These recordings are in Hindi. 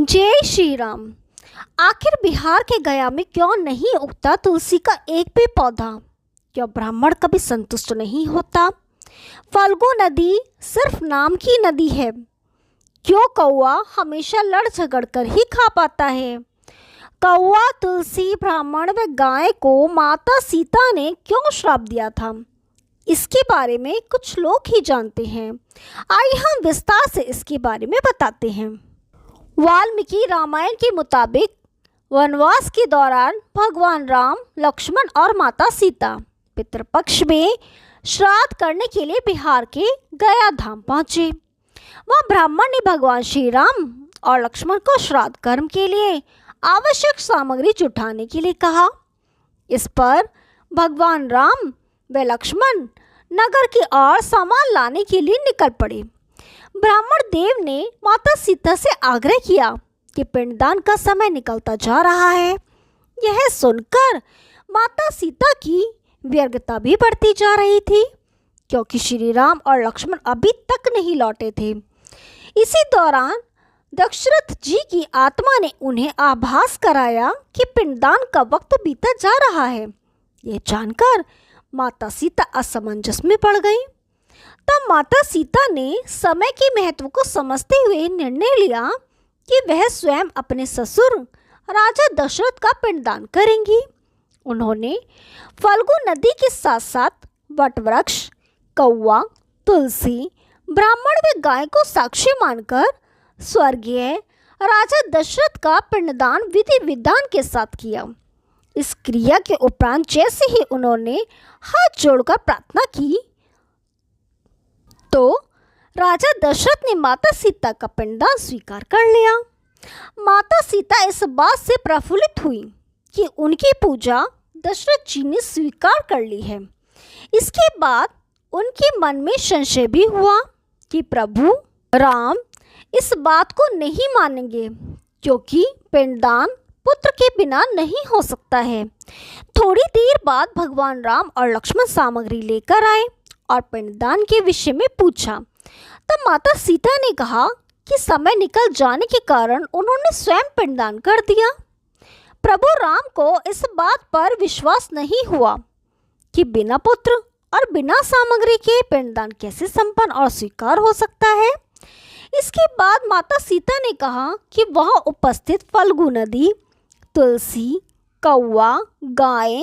जय श्री राम। आखिर बिहार के गया में क्यों नहीं उगता तुलसी का एक भी पौधा? क्यों ब्राह्मण कभी संतुष्ट नहीं होता? फल्गु नदी सिर्फ नाम की नदी है। क्यों कौआ हमेशा लड़ झगड़ कर ही खा पाता है? कौआ, तुलसी, ब्राह्मण व गाय को माता सीता ने क्यों श्राप दिया था, इसके बारे में कुछ लोग ही जानते हैं। आइए हम विस्तार से इसके बारे में बताते हैं। वाल्मीकि रामायण के मुताबिक वनवास के दौरान भगवान राम, लक्ष्मण और माता सीता पितृपक्ष में श्राद्ध करने के लिए बिहार के गया धाम पहुँचे। वहाँ ब्राह्मण ने भगवान श्री राम और लक्ष्मण को श्राद्ध कर्म के लिए आवश्यक सामग्री जुटाने के लिए कहा। इस पर भगवान राम व लक्ष्मण नगर की ओर सामान लाने के लिए निकल पड़े। ब्राह्मण देव ने माता सीता से आग्रह किया कि पिंडदान का समय निकलता जा रहा है। यह सुनकर माता सीता की व्यग्रता भी बढ़ती जा रही थी, क्योंकि श्री राम और लक्ष्मण अभी तक नहीं लौटे थे। इसी दौरान दशरथ जी की आत्मा ने उन्हें आभास कराया कि पिंडदान का वक्त बीता जा रहा है। यह जानकर माता सीता असमंजस में पड़ गई। तब माता सीता ने समय के महत्व को समझते हुए निर्णय लिया कि वह स्वयं अपने ससुर राजा दशरथ का पिंडदान करेंगी। उन्होंने फल्गु नदी के साथ साथ वटवृक्ष, कौआ, तुलसी, ब्राह्मण व गाय को साक्षी मानकर स्वर्गीय राजा दशरथ का पिंडदान विधि विधान के साथ किया। इस क्रिया के उपरांत जैसे ही उन्होंने हाथ जोड़कर प्रार्थना की तो राजा दशरथ ने माता सीता का पिंडदान स्वीकार कर लिया। माता सीता इस बात से प्रफुल्लित हुई कि उनकी पूजा दशरथ जी ने स्वीकार कर ली है। इसके बाद उनके मन में संशय भी हुआ कि प्रभु राम इस बात को नहीं मानेंगे, क्योंकि पिंडदान पुत्र के बिना नहीं हो सकता है। थोड़ी देर बाद भगवान राम और लक्ष्मण सामग्री लेकर आए और पिंडदान के विषय में पूछा। तब माता सीता ने कहा कि समय निकल जाने के कारण उन्होंने स्वयं पिंडदान कर दिया। प्रभु राम को इस बात पर विश्वास नहीं हुआ कि बिना पुत्र और बिना सामग्री के पिंडदान कैसे संपन्न और स्वीकार हो सकता है। इसके बाद माता सीता ने कहा कि वह उपस्थित फल्गु नदी, तुलसी, कौआ, गाय,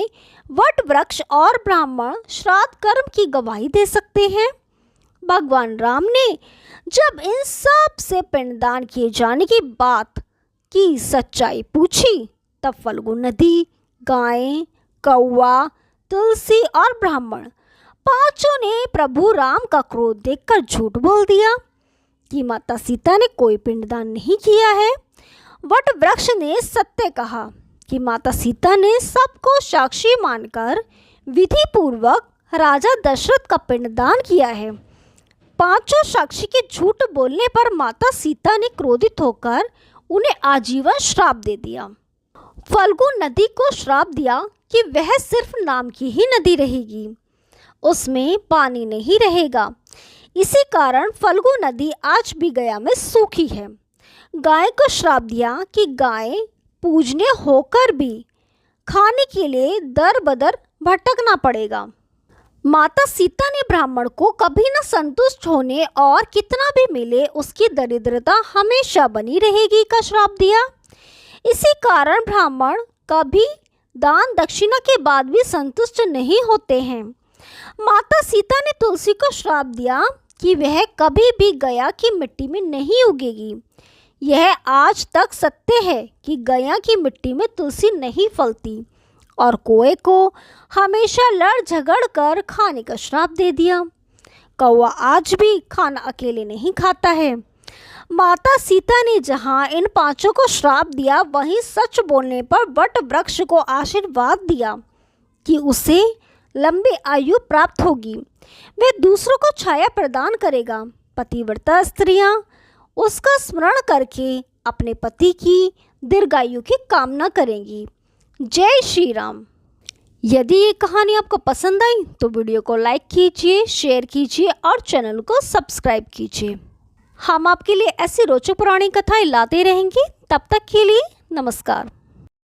वट वृक्ष और ब्राह्मण श्राद्ध कर्म की गवाही दे सकते हैं। भगवान राम ने जब इन सब से पिंडदान किए जाने की बात की सच्चाई पूछी, तब फल्गु नदी, गाय, कौआ, तुलसी और ब्राह्मण पांचों ने प्रभु राम का क्रोध देखकर झूठ बोल दिया कि माता सीता ने कोई पिंडदान नहीं किया है। वट वृक्ष ने सत्य कहा कि माता सीता ने सबको साक्षी मानकर विधि पूर्वक राजा दशरथ का पिंडदान किया है। पांचों साक्षी के झूठ बोलने पर माता सीता ने क्रोधित होकर उन्हें आजीवन श्राप दे दिया। फल्गु नदी को श्राप दिया कि वह सिर्फ नाम की ही नदी रहेगी, उसमें पानी नहीं रहेगा। इसी कारण फल्गु नदी आज भी गया में सूखी है। गाय को श्राप दिया कि गाय पूजनीय होकर भी खाने के लिए दर बदर भटकना पड़ेगा। माता सीता ने ब्राह्मण को कभी न संतुष्ट होने और कितना भी मिले उसकी दरिद्रता हमेशा बनी रहेगी का श्राप दिया। इसी कारण ब्राह्मण कभी दान दक्षिणा के बाद भी संतुष्ट नहीं होते हैं। माता सीता ने तुलसी को श्राप दिया कि वह कभी भी गया की मिट्टी में नहीं उगेगी। यह आज तक सत्य है कि गया की मिट्टी में तुलसी नहीं फलती, और कोए को हमेशा लड़ झगड़ कर खाने का श्राप दे दिया। कौआ आज भी खाना अकेले नहीं खाता है। माता सीता ने जहाँ इन पांचों को श्राप दिया, वहीं सच बोलने पर वट वृक्ष को आशीर्वाद दिया कि उसे लंबी आयु प्राप्त होगी, वह दूसरों को छाया प्रदान करेगा। पतिव्रता स्त्रियां उसका स्मरण करके अपने पति की दीर्घायु की कामना करेंगी। जय श्री राम। यदि ये कहानी आपको पसंद आई तो वीडियो को लाइक कीजिए, शेयर कीजिए और चैनल को सब्सक्राइब कीजिए। हम आपके लिए ऐसी रोचक पुरानी कथाएं लाते रहेंगे। तब तक के लिए नमस्कार।